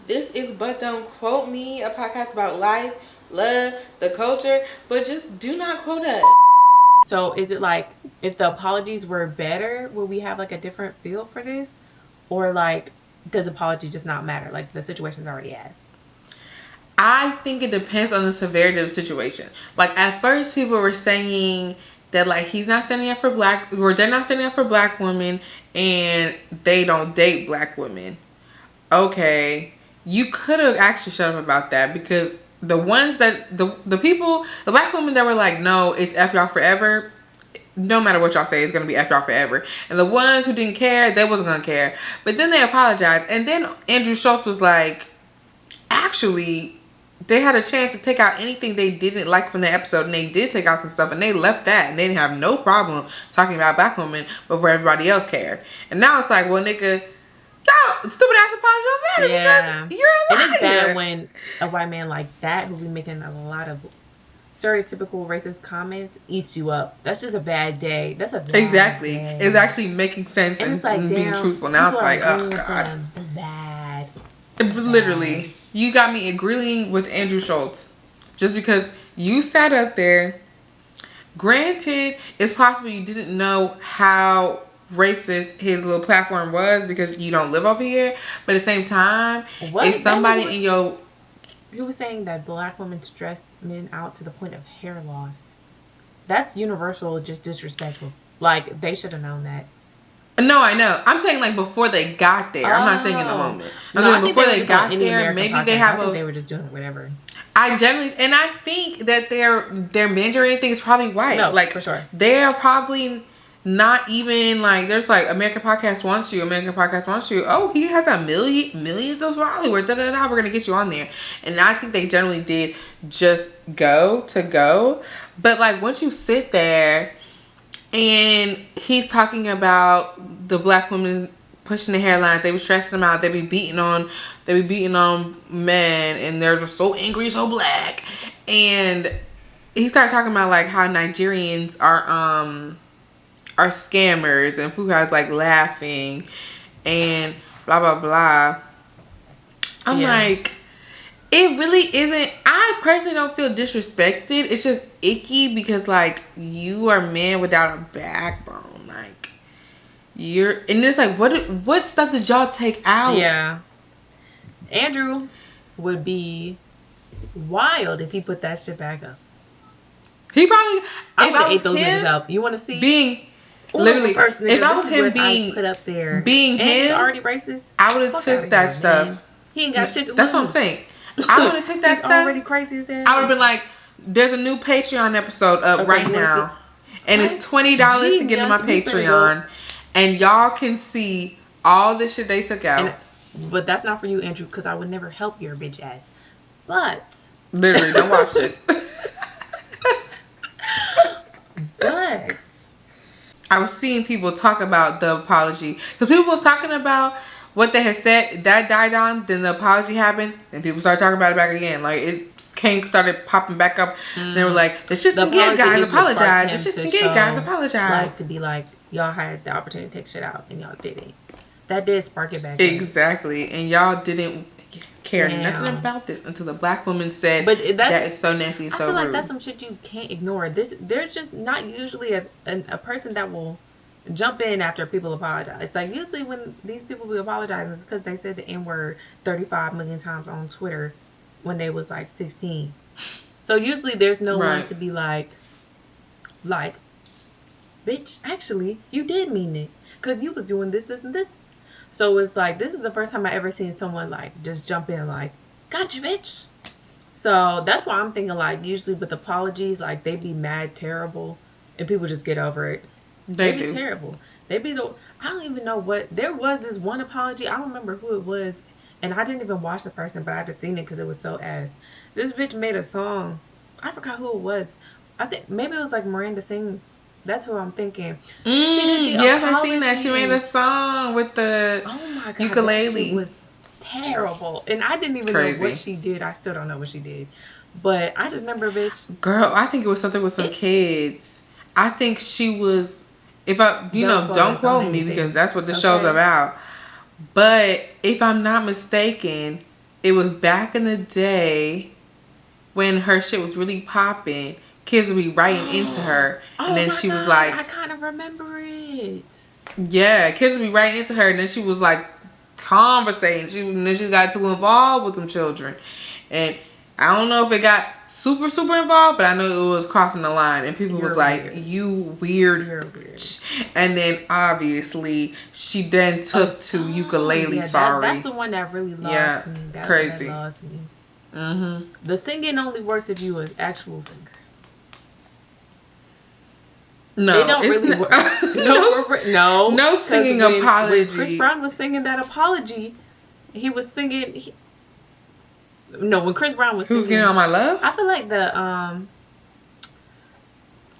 This is But Don't Quote Me, a podcast about life, love, the culture, but just do not quote us. So is it like, if the apologies were better, would we have like a different feel for this? Or like, does apology just not matter? Like the situation's already asked. I think it depends on the severity of the situation. Like at first people were saying that like he's not standing up for black, or they're not standing up for black women and they don't date black women. Okay, you could have actually shut up about that, because the ones that the people, the black women that were like, no, it's F y'all forever, no matter what y'all say, it's gonna be F y'all forever. And the ones who didn't care, they wasn't gonna care. But then they apologized, and then Andrew Schulz was like, actually, they had a chance to take out anything they didn't like from the episode, and they did take out some stuff, and they left that, and they didn't have no problem talking about black women before everybody else cared. And now it's like, well, nigga, y'all stupid ass apology don't matter, because you're a liar. It is bad when a white man like that, who be making a lot of stereotypical racist comments, eats you up. That's just a bad day. That's a bad day. It's actually making sense and it's like, being truthful. Now it's like, oh god, that's bad. Literally, you got me agreeing with Andrew Schulz just because you sat up there. Granted, it's possible you didn't know how racist his little platform was because you don't live over here, but at the same time, if somebody in your... He was saying that black women stress men out to the point of hair loss. That's universal, just disrespectful. Like, they should have known that. No, I know. I'm saying like before they got there. I'm not saying in the moment. I'm saying before they got there, maybe they have I think they were just doing whatever. I think that their Mandarin thing is probably white. No, like for sure. They're probably not even like, there's like American Podcast wants you. American Podcast wants you. Oh, he has millions of followers. Da da da. We're gonna get you on there. And I think they generally did just go. But like once you sit there and he's talking about the black women pushing the hairlines, they be stressing them out, they be beating on men, and they're just so angry, so black. And he started talking about like how Nigerians are scammers, and Fuhad's like laughing and blah blah blah. I'm like, it really isn't. I personally don't feel disrespected. It's just icky because like you are men without a backbone. Like and it's like, what stuff did y'all take out? Yeah, Andrew would be wild if he put that shit back up. He probably. I would have ate those niggas up. You want to see being literally? If I was him being put up there, being him, already racist, I would have took that stuff. Man. He ain't got shit to lose. That's what I'm saying. I would have took that stuff. Already crazy as hell. I would have been like, there's a new Patreon episode up right now, and it's $20 to get on my Patreon, and y'all can see all the shit they took out. But that's not for you, Andrew, because I would never help your bitch ass. But literally, don't watch this. But I was seeing people talk about the apology, because people was talking about what they had said, that died on, then the apology happened, and people started talking about it back again. Like, it started popping back up. And they were like, the ShxtsNGigs guys apologize. The ShxtsNGigs guys apologize. Like, to be like, y'all had the opportunity to take shit out, and y'all didn't. That did spark it back. Exactly. And y'all didn't care nothing about this until the black woman said, that is so nasty and so rude. I feel like that's some shit you can't ignore. There's just not usually a person that will jump in after people apologize. Like, usually when these people be apologizing, it's because they said the N-word 35 million times on Twitter when they was like 16. So usually there's no one to be like, bitch, actually, you did mean it, because you was doing this, and this. So it's like, this is the first time I ever seen someone like just jump in like, gotcha, bitch. So that's why I'm thinking like, usually with apologies, like they be mad terrible and people just get over it. They be terrible. They be I don't even know what. There was this one apology. I don't remember who it was, and I didn't even watch the person, but I just seen it because it was so ass. This bitch made a song. I forgot who it was. I think maybe it was like Miranda Sings. That's what I'm thinking. Yes, I seen that. She made a song with the ukulele. It was terrible, and I didn't even know what she did. I still don't know what she did, but I just remember, bitch. Girl, I think it was something with some kids. I think she was. If I, don't quote me because that's what the show's about. But if I'm not mistaken, it was back in the day when her shit was really popping. Kids would be writing into her, and then she was like, I kind of remember it. Yeah, kids would be writing into her, and then she was like conversating. And then she got too involved with them children, and I don't know if it got super involved, but I know it was crossing the line, and people was like, weird. "You weird." You're weird. And then obviously she then took to ukulele. Sorry, that's the one that really lost me. That's crazy. That lost me. The singing only works if you an actual singer. No, it don't really work. No singing apology. When Chris Brown was singing that apology, he was singing. When Chris Brown was singing, who was getting on my love? I feel like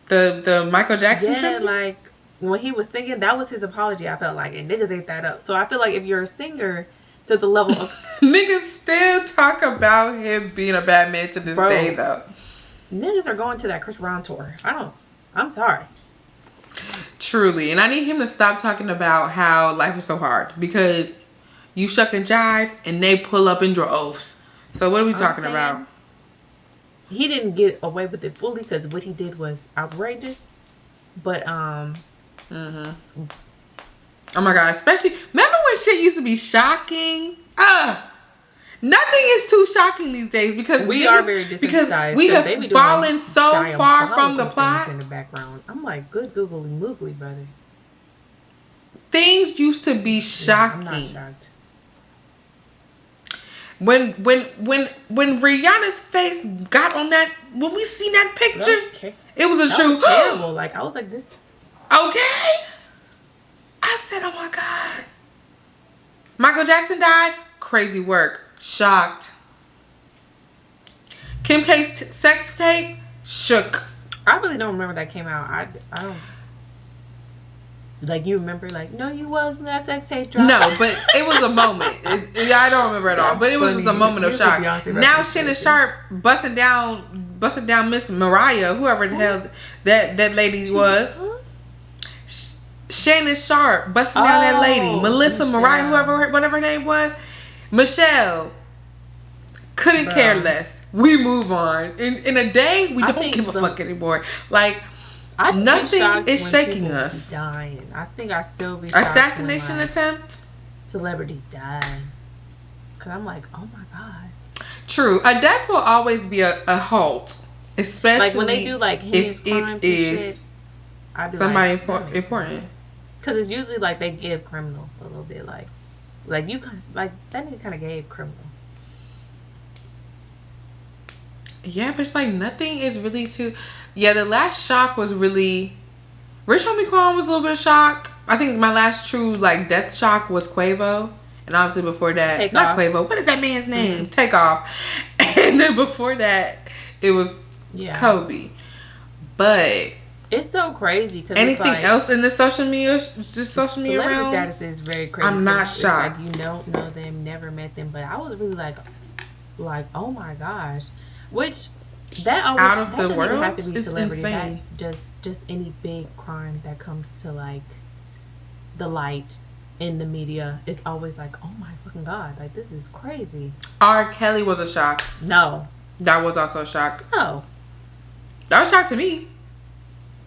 the Michael Jackson. Yeah, like when he was singing, that was his apology. I felt like, and niggas ate that up. So I feel like if you're a singer to the level of niggas still talk about him being a bad man to this day, though. Niggas are going to that Chris Brown tour. I'm sorry. Truly. And I need him to stop talking about how life is so hard, because you shuck and jive and they pull up in droves. So what are we talking about? He didn't get away with it fully because what he did was outrageous. But oh my god, especially remember when shit used to be shocking? Nothing is too shocking these days because we are very desensitized. Because we have fallen so far from the plot. In the background, I'm like, good googly moogly, brother. Things used to be shocking. I'm not shocked. When Rihanna's face got on that, when we seen that picture, it was a true terrible. Like I was like this. Okay. I said, oh my god. Michael Jackson died. Crazy work. Shocked. Kim K's sex tape. Shook. I really don't remember that came out. I don't. Like you remember, like no, you was when that sex tape dropped. No, but it was a moment. I don't remember at all, but it was just a moment of shock. Now Shannon Sharp busting down Miss Mariah, whoever the hell that lady was. Shannon Sharp busting down that lady, Melissa Mariah, whatever her name was. Michelle couldn't care less. We move on. In a day, we don't give a fuck anymore. Like. Nothing is shaking us. Dying. I think I still be shocked. Assassination attempt. Celebrity dying. Cause I'm like, oh my god. True. A death will always be a halt, especially like when they do like heinous crimes and shit. I'd be somebody important. Cause it's usually like they give criminal a little bit, like you kind of, like that nigga kind of gave criminal. Yeah, but it's like nothing is really too. Yeah, the last shock was really. Rich Homie Quan was a little bit of shock. I think my last true like death shock was Quavo, and obviously before that, Quavo. What is that man's name? Takeoff. And then before that, it was Kobe. But it's so crazy because anything else in the social media, just social media celebrity realm, status is very crazy. I'm not shocked. Like you don't know them, never met them, but I was really like oh my gosh. Which that always out of the doesn't world even have to be it's celebrity. insane. That just any big crime that comes to like the light in the media, it's always like, oh my fucking god, like this is crazy. R. Kelly was a shock. No, that was also a shock. No, that was a shock to me.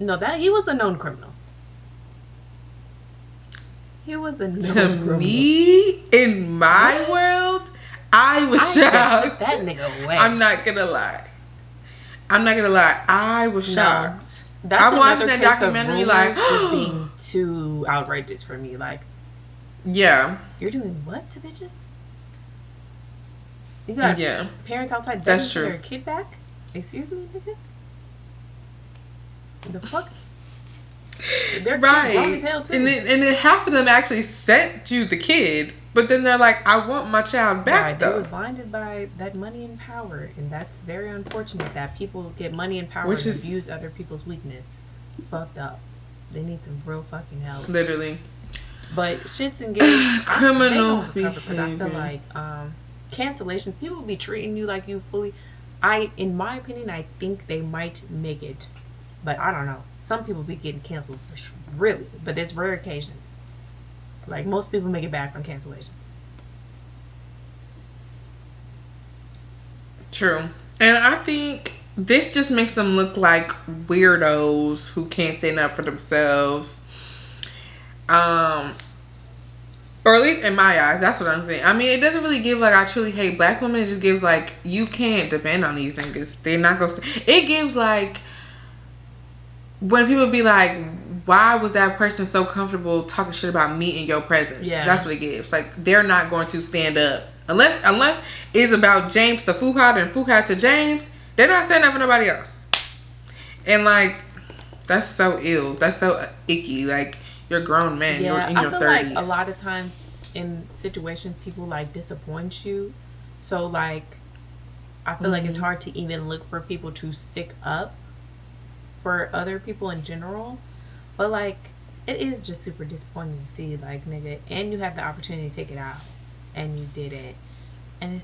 No, that he was a known criminal. He was a known criminal. To me, in my world. I was shocked. That nigga away. I'm not gonna lie. I was shocked. That's I'm watching that documentary like just being too outrageous for me. Like, yeah, you're doing what to bitches? You got parents outside begging for their kid back? Excuse me, nigga. The fuck? They're right. Wrong as hell too. And then half of them actually sent you the kid. But then they're like, I want my child back, though. They were blinded by that money and power. And that's very unfortunate that people get money and power and abuse other people's weakness. It's fucked up. They need some real fucking help. Literally. But ShxtsNGigs, criminal behavior. I feel like cancellations, people be treating you like you fully. In my opinion, I think they might make it. But I don't know. Some people be getting canceled for sure. Really. But it's rare occasions. Like, most people make it back from cancellations. True. And I think this just makes them look like weirdos who can't stand up for themselves. Or at least in my eyes, that's what I'm saying. I mean, it doesn't really give like I truly hate black women. It just gives like you can't depend on these niggas. They're not gonna. It gives like when people be like, "Why was that person so comfortable talking shit about me in your presence?" Yeah, that's what it gives. Like they're not going to stand up unless it's about James to Fuhad and Fuhad to James. They're not standing up for nobody else. And like that's so ill. That's so icky. Like. You're a grown man. Yeah, you're in your 30s. I feel like a lot of times in situations people like disappoint you. So like I feel like it's hard to even look for people to stick up for other people in general. But like it is just super disappointing to see like nigga, and you have the opportunity to take it out and you didn't. And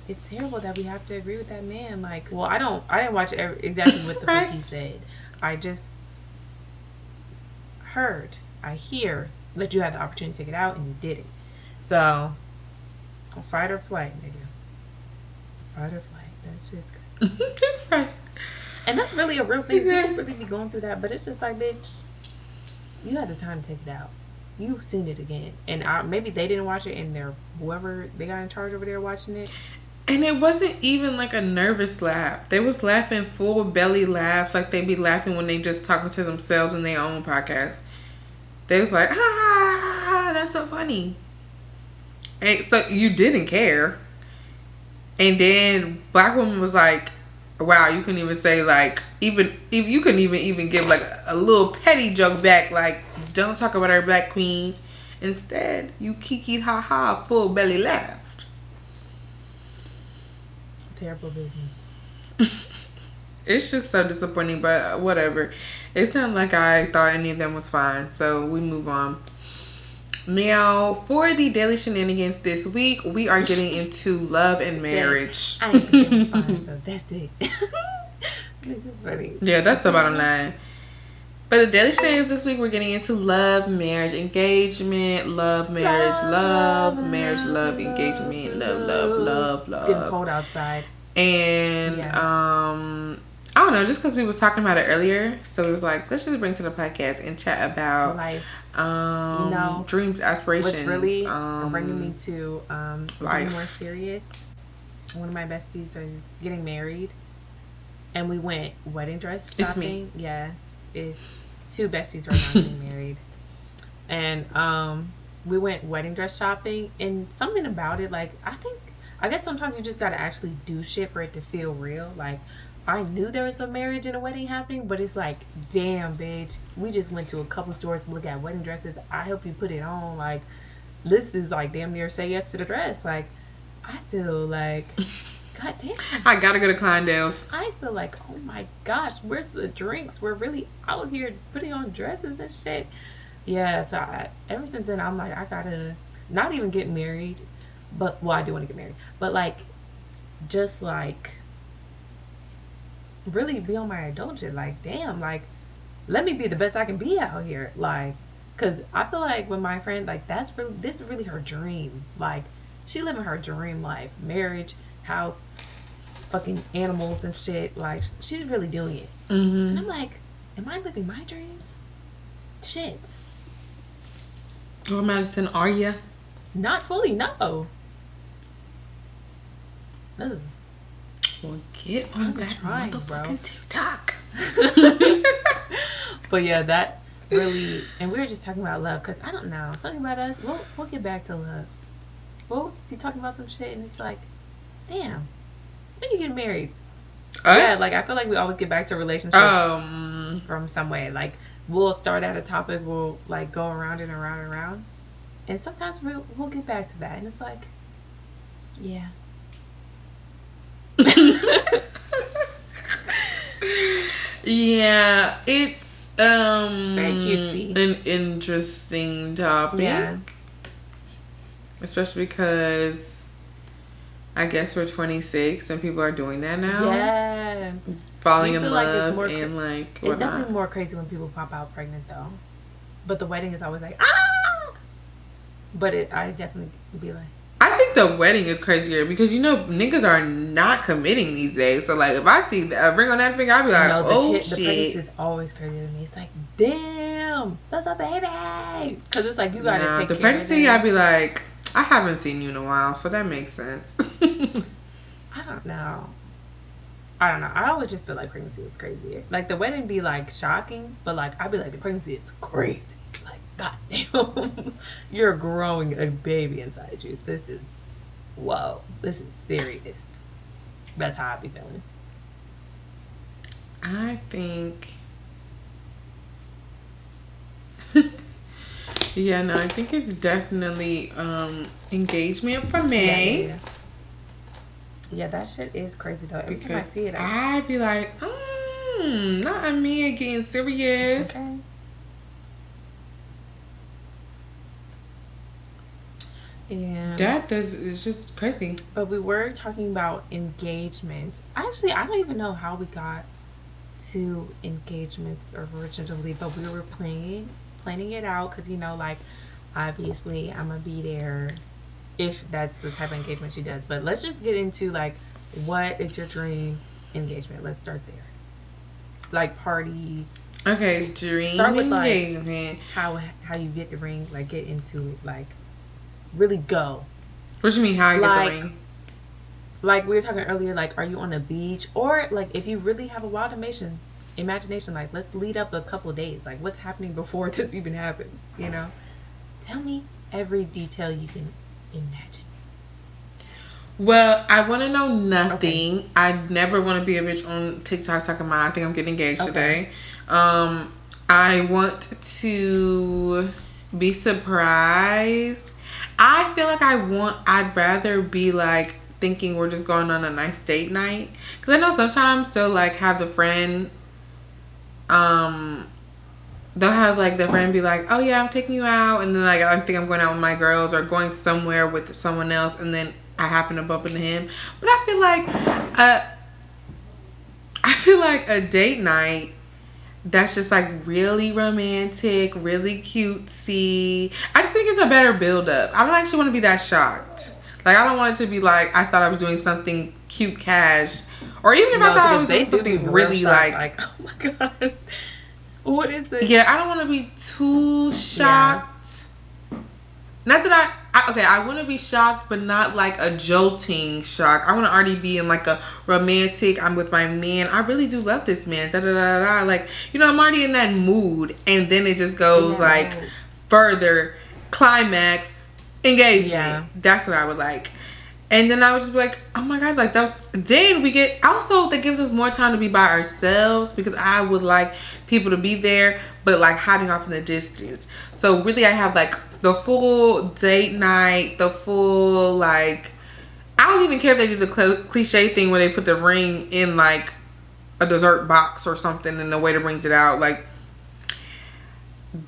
it's terrible that we have to agree with that man. Like, well, I didn't watch exactly what the fuck he said. I just I hear that you had the opportunity to take it out and you did it. So, fight or flight, nigga. Fight or flight. That shit's good. Right. And that's really a real thing. People really be going through that. But it's just like, bitch, you had the time to take it out. You've seen it again. And maybe they didn't watch it and whoever they got in charge over there watching it. And it wasn't even like a nervous laugh. They was laughing full belly laughs. Like they be laughing when they just talking to themselves in their own podcast. They was like, ah, that's so funny. And so you didn't care. And then black woman was like, wow, you couldn't even say like, even if you couldn't even give like a little petty joke back, like, don't talk about our black queens. Instead, you kikied ha full belly laughed. Terrible business. It's just so disappointing, but whatever. It's not like I thought any of them was fine, so we move on. Now, for the daily shenanigans this week, we are getting into love and marriage. I ain't think it was fine, so that's it. Funny. Yeah, that's the bottom line. But the daily shenanigans this week, we're getting into love, marriage, engagement, love, marriage, love, marriage, love, engagement, love. It's getting cold outside. And I don't know, just because we was talking about it earlier, so it was like, let's just bring to the podcast and chat about life, dreams, aspirations. What's really bringing me to life. More serious. One of my besties is getting married, and we went wedding dress shopping. It's me. Yeah, it's two besties right now getting married, and we went wedding dress shopping, and something about it, like I guess sometimes you just gotta actually do shit for it to feel real. Like, I knew there was a marriage and a wedding happening, but it's like, damn, bitch, we just went to a couple stores to look at wedding dresses. I help you put it on. Like, this is like damn near say yes to the dress. Like, I feel like, god damn. I gotta go to Kleindale's. I feel like, oh my gosh, where's the drinks? We're really out here putting on dresses and shit. Yeah, so ever since then, I'm like, I gotta not even get married. But, well, I do want to get married. But, like, just, like, really be on my adult shit. Like, damn, like, let me be the best I can be out here. Like, because I feel like with my friend, like, this is really her dream. Like, she living her dream life. Marriage, house, fucking animals and shit. Like, she's really doing it. Mm-hmm. And I'm like, am I living my dreams? Shit. Oh, Madison, are ya? Not fully, no. Ugh. Well, get on that trying, motherfucking TikTok. But yeah, that really, and we were just talking about love, because I don't know, something about us, we'll get back to love. We'll be talking about some shit, and it's like, damn, when you get married? Us? Yeah, like, I feel like we always get back to relationships from some way. Like, we'll start at a topic, we'll, like, go around and around and around, and sometimes we'll get back to that, and it's like, yeah. Yeah, it's very cutesy. An interesting topic. Yeah. Especially because I guess we're 26 and people are doing that now. Yeah. Falling in like love it's more and like it's definitely more crazy when people pop out pregnant though. But the wedding is always like, ah! But I definitely be like, I think think the wedding is crazier because you know niggas are not committing these days. So like if I see a ring on that finger, I'll be like, oh shit. The pregnancy is always crazy to me. It's like, damn, that's a baby. Because it's like you gotta take care of it. The pregnancy, I'd be like, I haven't seen you in a while, so that makes sense. I don't know. I always just feel like pregnancy is crazier. Like the wedding be like shocking, but like I'd be like the pregnancy is crazy. Like goddamn, you're growing a baby inside you. This is whoa. This is serious. That's how I be feeling. I think. Yeah, no, I think it's definitely engagement for me. Yeah, that shit is crazy though. Every time I see it, I'd be like, not a man getting serious. Okay. Yeah. It's just crazy. But we were talking about engagements. Actually, I don't even know how we got to engagements originally, but we were planning it out because, you know, like, obviously I'm gonna be there if that's the type of engagement she does. But let's just get into like, what is your dream engagement? Let's start there. Like party. Okay, dream start with engagement. Like how you get the ring, like get into it, like really go. What do you mean how I get the ring? Like we were talking earlier, like are you on a beach, or like if you really have a wild imagination, like let's lead up a couple of days. Like what's happening before this even happens, you know? Tell me every detail you can imagine. Well, I want to know nothing. Okay. I never want to be a bitch on TikTok talking about I think I'm getting engaged today. I want to be surprised. I feel like I'd rather be like thinking we're just going on a nice date night, because I know sometimes they'll like have the friend they'll have like the friend be like, oh yeah, I'm taking you out, and then like I think I'm going out with my girls or going somewhere with someone else, and then I happen to bump into him. But I feel like a date night that's just like really romantic, really cutesy. I just think it's a better build up. I don't actually want to be that shocked. Like I don't want it to be like I thought I was doing something cute cash, or even if I thought I was doing something really like oh my god, what is this? Yeah, I don't want to be too shocked. Yeah. Not that I want to be shocked, but not like a jolting shock. I want to already be in like a romantic, I'm with my man, I really do love this man, da da da da. Like, you know, I'm already in that mood, and then it just goes like further, climax, engagement. Yeah. That's what I would like. And then I would just be like, oh my god, like then we get, also that gives us more time to be by ourselves, because I would like people to be there, but like hiding off in the distance. So really I have like the full date night, the full like, I don't even care if they do the cliche thing where they put the ring in like a dessert box or something and the waiter brings it out. Like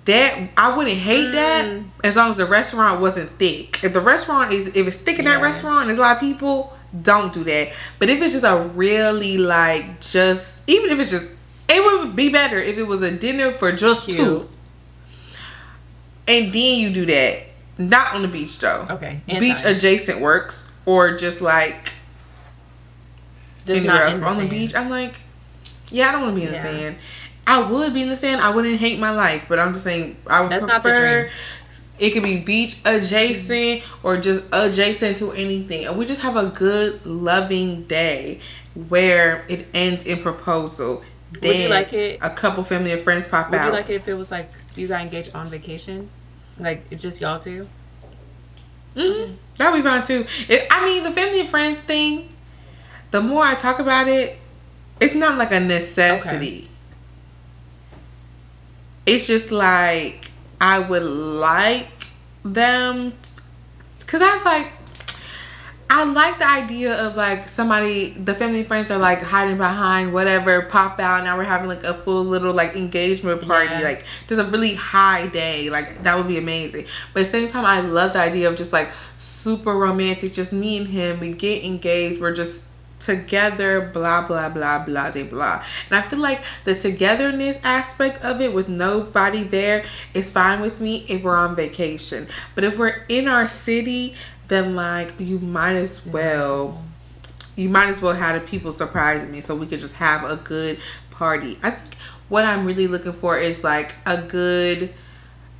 that, I wouldn't hate that as long as the restaurant wasn't thick. If the restaurant is, if it's thick in that restaurant and there's a lot of people, don't do that. But if it's just a really like, just, even if it's just, it would be better if it was a dinner for just two. And then you do that. Not on the beach though. Okay. Beach adjacent works, or just like just anywhere else. On the beach, I'm like, yeah, I don't want to be in the sand. I would be in the sand. I wouldn't hate my life, but I'm just saying I would prefer. Not the dream. It could be beach adjacent or just adjacent to anything, and we just have a good, loving day where it ends in proposal. Then would you like it? A couple family and friends pop out. Would you like it if it was like you got engaged on vacation, like it's just y'all two? That'd be fine too. I mean, the family and friends thing, the more I talk about it, it's not like a necessity. Okay. It's just like I would like them, because I like the idea of like somebody, the family and friends are like hiding behind whatever, pop out, now we're having like a full little like engagement party, like just a really high day, like that would be amazing. But at the same time, I love the idea of just like super romantic, just me and him, we get engaged, we're just together, blah blah blah blah blah blah. And I feel like the togetherness aspect of it with nobody there is fine with me if we're on vacation. But if we're in our city, then like you might as well have the people surprise me so we could just have a good party. I think what I'm really looking for is like a good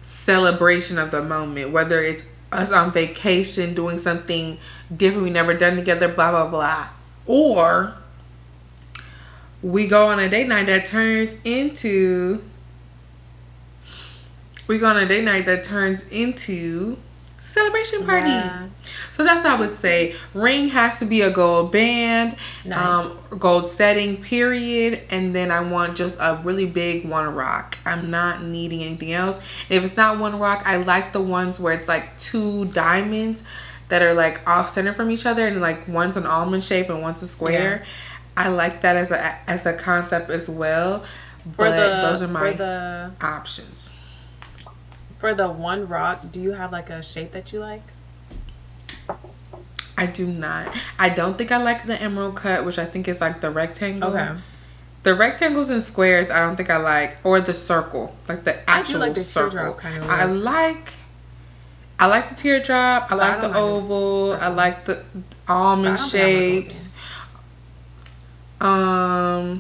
celebration of the moment, whether it's us on vacation doing something different we never done together, blah blah blah, or we go on a date night that turns into celebration party. Yeah. So that's what I would say. Ring has to be a gold band, nice. Gold setting, period. And then I want just a really big one rock. I'm not needing anything else. If it's not one rock, I like the ones where it's like 2 diamonds that are like off center from each other, and like one's an almond shape and one's a square. Yeah. I like that as a concept as well. Those are my options. For the one rock, do you have like a shape that you like? I do not. I don't think I like the emerald cut, which I think is like the rectangle. Okay. The rectangles and squares, I don't think I like, or the circle, like the actual circle. I do like the teardrop kind of look. I like the teardrop. I like the oval. I like the almond shapes. Yeah,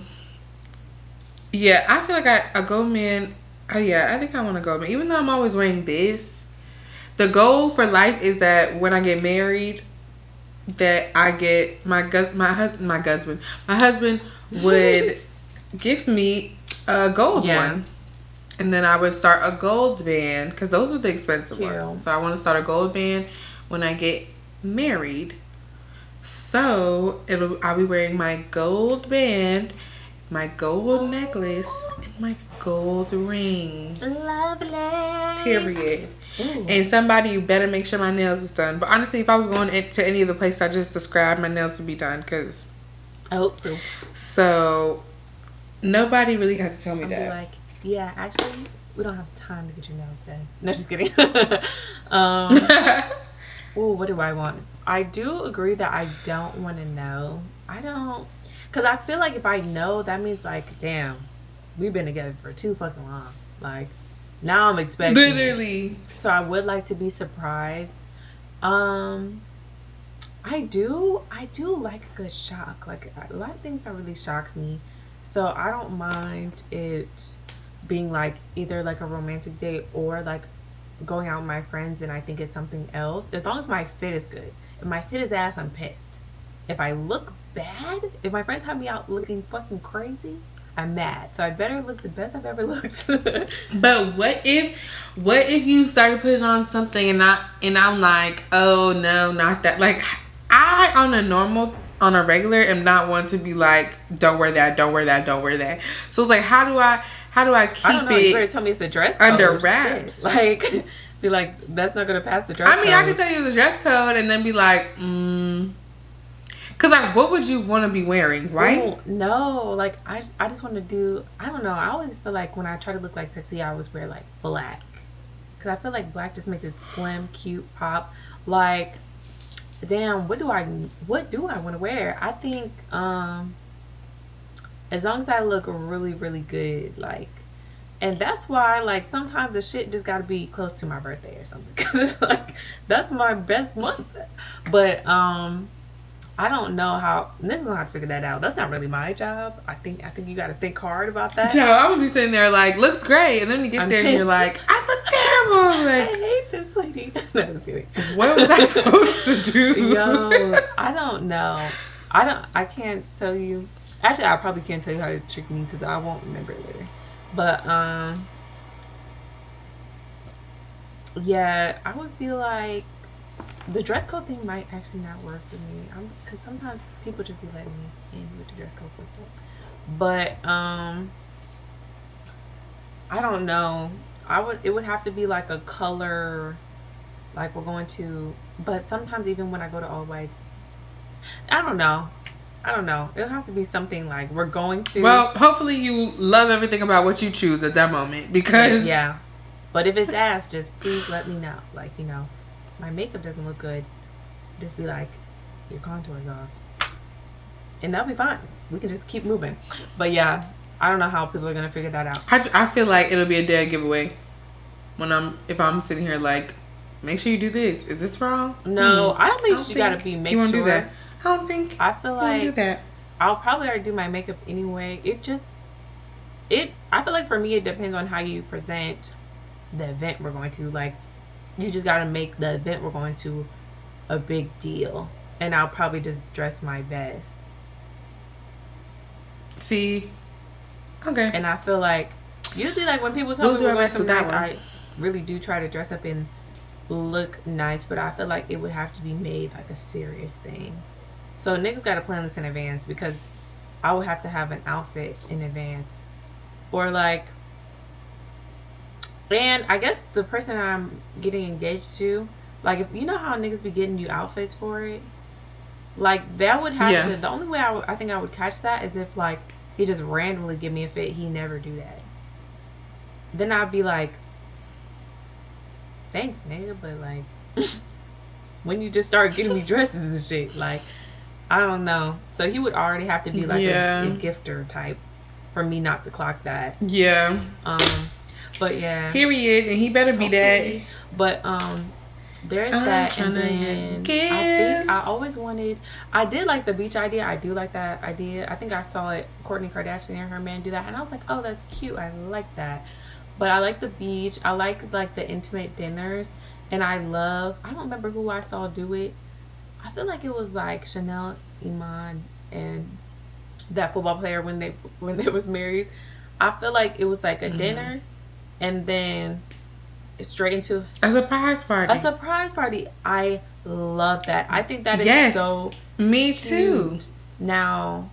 I feel like a gold man. Yeah, I think I want to go. Even though I'm always wearing this, the goal for life is that when I get married, that I get my husband would gift me a gold one, and then I would start a gold band because those are the expensive ones. So I want to start a gold band when I get married. So I'll be wearing my gold band, my gold necklace, and my gold ring. Lovely. Period. Ooh. And somebody, you better make sure my nails is done. But honestly, if I was going to any of the places I just described, my nails would be done. Cause I hope so. So nobody really has to tell me that. Like, yeah, actually, we don't have time to get your nails done. No, just kidding. Oh, what do I want? I do agree that I don't want to know. I don't. Because I feel like if I know, that means like, damn, we've been together for too fucking long. Like, now I'm expecting literally it. So I would like to be surprised. I do like a good shock. Like, a lot of things that really shock me. So I don't mind it being like either like a romantic date or like going out with my friends and I think it's something else. As long as my fit is good. If my fit is ass, I'm pissed. If I look bad, if my friends have me out looking fucking crazy, I'm mad. So I better look the best I've ever looked. But what if you started putting on something and I'm like, oh no, not that. Like, I on a regular am not one to be like, don't wear that. So it's like, how do I keep I don't know, it? You better tell me it's a dress code under wraps. Shit. Like, be like, that's not gonna pass the dress code. I mean, I can tell you it's a dress code and then be like, Cause like, what would you want to be wearing, right? Ooh, no, like I just want to do. I don't know. I always feel like when I try to look like sexy, I always wear like black. Cause I feel like black just makes it slim, cute, pop. Like, damn, what do I want to wear? I think as long as I look really, really good, like, and that's why like sometimes the shit just got to be close to my birthday or something. Cause it's like that's my best month. But I don't know how niggas gonna have to figure that out. That's not really my job. I think you gotta think hard about that. So I'm gonna be sitting there like, looks great, and then you get there and you're like, I look terrible. Like, I hate this lady. No, I'm kidding. What was I supposed to do? Yo, I don't know. I can't tell you. Actually, I probably can't tell you how to trick me because I won't remember it later. But yeah, I would feel like the dress code thing might actually not work for me. Because sometimes people just be letting me in with the dress code for that. But I don't know. It would have to be like a color, like we're going to. But sometimes even when I go to all whites, I don't know. It'll have to be something like we're going to. Well, hopefully you love everything about what you choose at that moment because yeah. But if it's ass, just please let me know. Like, you know, my makeup doesn't look good. Just be like, your contour's off, and that'll be fine. We can just keep moving. But yeah, I don't know how people are gonna figure that out. I feel like it'll be a dead giveaway if I'm sitting here like make sure you do this. Is this wrong? No, I don't think you gotta be make you sure. Want to do that? I don't think. I feel like do that. I'll probably already do my makeup anyway. I feel like for me it depends on how you present the event we're going to. Like, you just gotta make the event we're going to a big deal, and I'll probably just dress my best. See, okay. And I feel like usually, like when people tell me we're going somewhere nice, I really do try to dress up and look nice, but I feel like it would have to be made like a serious thing. So niggas gotta plan this in advance, because I would have to have an outfit in advance, or like. And I guess the person I'm getting engaged to, like, if you know how niggas be getting you outfits for it, like, that would have to. The only way I think I would catch that is if, like, he just randomly give me a fit. He never do that. Then I'd be like, thanks, nigga, but like, when you just start getting me dresses and shit, like, I don't know. So he would already have to be like a gifter type for me not to clock that. Yeah. But yeah. Period. And he better be that. But there's that, and then I think I always wanted. I did like the beach idea. I do like that idea. I think I saw it. Kourtney Kardashian and her man do that, and I was like, oh, that's cute. I like that. But I like the beach. I like the intimate dinners, and I don't remember who I saw do it. I feel like it was like Chanel Iman and that football player when they was married. I feel like it was like a dinner, and then straight into a surprise party. A surprise party. I love that. I think that is so me cute. Too. Now,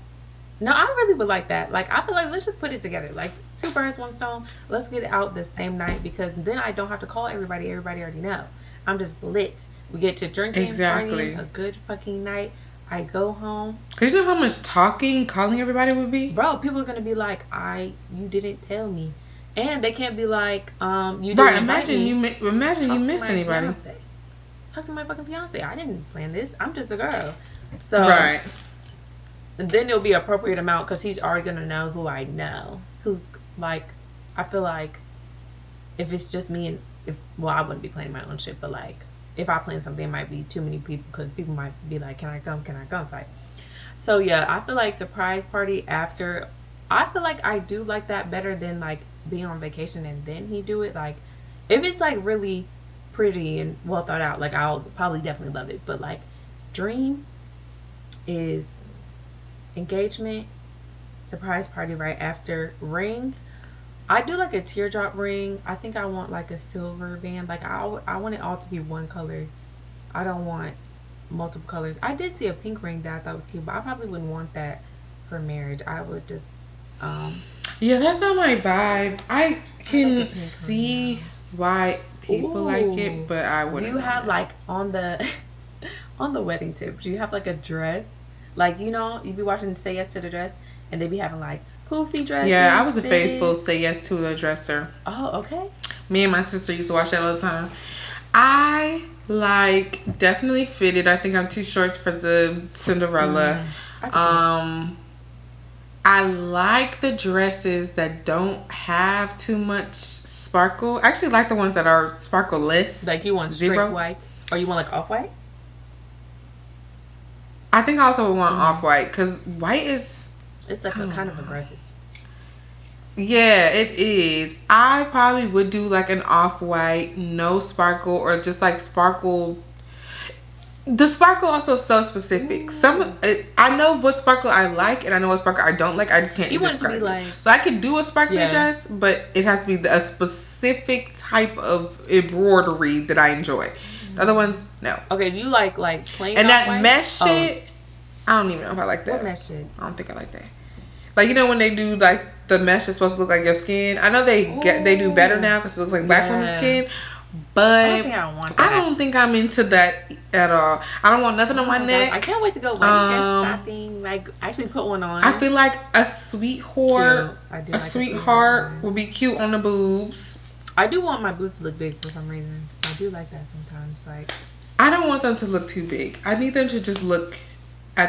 no, I really would like that. Like, I feel like let's just put it together. Like, 2 birds, 1 stone. Let's get it out the same night, because then I don't have to call everybody. Everybody already know. I'm just lit. We get to drinking, partying, a good fucking night. I go home. Cause you know how much calling everybody would be? Bro, people are gonna be like, you didn't tell me. And they can't be like, you didn't right, invite me. Imagine you miss anybody. Talk to my fucking fiance. I didn't plan this. I'm just a girl. So right. Then it'll be appropriate amount, because he's already gonna know who I know. Who's like, I feel like if it's just me and I wouldn't be planning my own shit, but like if I plan something, it might be too many people, because people might be like, can I come type. So yeah, I feel like surprise party after. I feel like I do like that better than like being on vacation and then he do it. Like, if it's like really pretty and well thought out, like I'll probably definitely love it. But like, dream is engagement, surprise party right after, ring. I do like a teardrop ring. I think I want like a silver band. Like, I want it all to be one color. I don't want multiple colors. I did see a pink ring that I thought was cute, but I probably wouldn't want that for marriage. I would just yeah, that's not my vibe. I can see why people like it, but I wouldn't. Do you have like on the wedding tip, do you have like a dress? Like, you know, you be watching Say Yes to the Dress, and they be having like poofy dresses. Yeah, I was a faithful Say Yes to the Dresser. Oh, okay. Me and my sister used to watch that all the time. I like definitely fitted. I think I'm too short for the Cinderella. I like the dresses that don't have too much sparkle. I actually like the ones that are sparkle-less. Like, you want straight white? Or you want like off-white? I think I also would want off-white, because white is... It's like a kind of aggressive. Yeah, it is. I probably would do like an off-white, no sparkle, or just like sparkle. The sparkle also is so specific. I know what sparkle I like, and I know what sparkle I don't like. I just can't. You want it to be like, so I could do a sparkly dress, but it has to be a specific type of embroidery that I enjoy. The other ones, no. Okay, do you like plain? And that mesh shit, I don't even know if I like that. What mesh shit? I don't think I like that. Like, you know when they do like the mesh is supposed to look like your skin. I know they do better now because it looks like black women's skin. But I don't think I want that. I don't think I'm into that at all. I don't want nothing on my neck. Gosh, I can't wait to go wedding dress shopping. Like, actually put one on. I feel like a sweetheart, would be cute on the boobs. I do want my boobs to look big for some reason. I do like that sometimes. Like, I don't want them to look too big. I need them to just look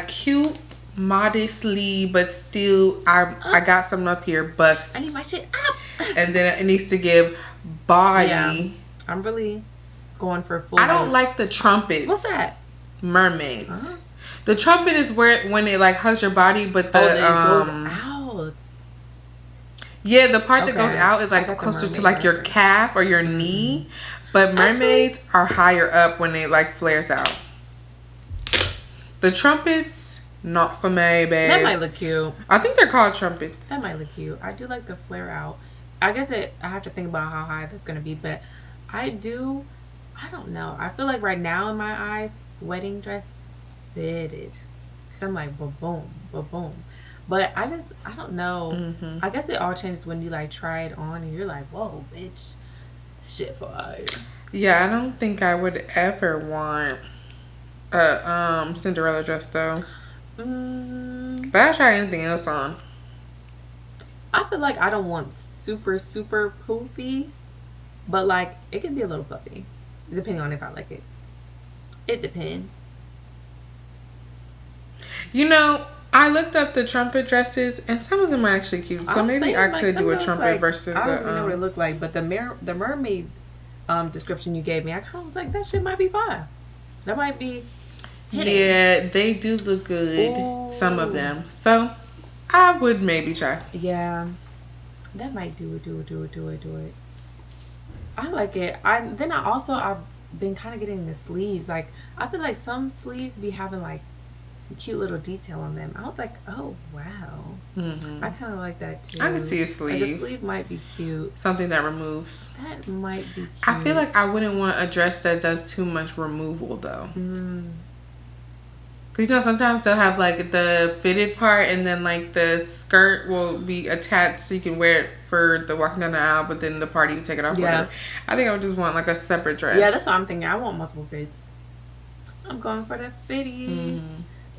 cute, modestly, but still I got something up here, bust. I need my shit up. And then it needs to give body. Yeah. I'm really going for full. I don't lips. like the trumpets. What's that? Mermaids. The trumpet is where when it like hugs your body, but the it goes out. Yeah, the part that goes out is like closer to like your calf or your knee. But mermaids are higher up when it like flares out. The trumpets, not for me, babe. That might look cute. I think they're called trumpets. That might look cute. I do like the flare out. I guess I have to think about how high that's gonna be, but I don't know. I feel like right now in my eyes, wedding dress fitted. So I'm like, boom, boom. But I don't know. I guess it all changes when you like try it on and you're like, whoa, bitch, shit fire. Yeah, I don't think I would ever want a Cinderella dress though. But I'll try anything else on. I feel like I don't want super poofy, but like it can be a little fluffy, depending on if I like it. It depends. You know, I looked up the trumpet dresses, and some of them are actually cute. So maybe I could do a trumpet versus. I don't really know what it looked like, but the mermaid description you gave me, I kind of was like, that shit might be fine. That might be. Hitting. Yeah, they do look good. Ooh. Some of them. So I would maybe try. Yeah, that might do it. I like it. I've been kind of getting the sleeves. Like I feel like some sleeves be having like cute little detail on them. I was like, oh wow. I kind of like that too. I could see a sleeve. Like a sleeve might be cute. Something that removes. That might be cute. I feel like I wouldn't want a dress that does too much removal though. Because you know sometimes they'll have like the fitted part and then like the skirt will be attached so you can wear it for the walking down the aisle, but then the party you take it off. Yeah. I think I would just want like a separate dress. Yeah, that's what I'm thinking. I want multiple fits. I'm going for the fitties.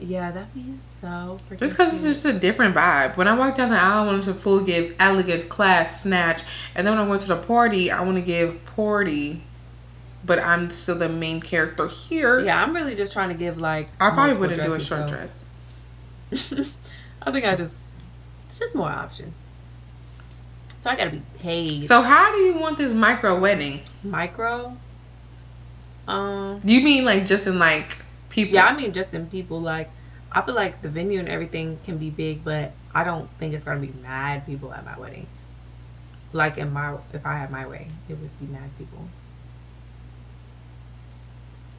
Yeah, that'd be so freaking just because it's just a different vibe. When I walk down the aisle, I want to full give elegance, class, snatch. And then when I went to the party, I want to give party. But I'm still the main character here. Yeah, I'm really just trying to give like. I probably wouldn't do a short dress. I think it's just more options. So I gotta be paid. So how do you want this micro wedding? Micro? You mean like just in like people? Yeah, I mean just in people. Like I feel like the venue and everything can be big, but I don't think it's gonna be mad people at my wedding. Like if I had my way, it would be mad people.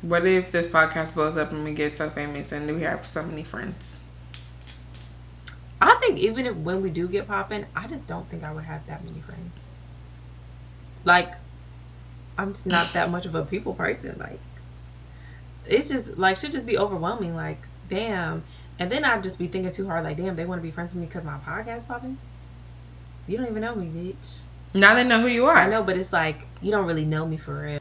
What if this podcast blows up and we get so famous and we have so many friends? I think even when we do get popping, I just don't think I would have that many friends. Like, I'm just not that much of a people person. Like, it's just, like, should just be overwhelming. Like, damn. And then I'd just be thinking too hard, like, damn, they want to be friends with me because my podcast popping? You don't even know me, bitch. Now they know who you are. I know, but it's like, you don't really know me for real.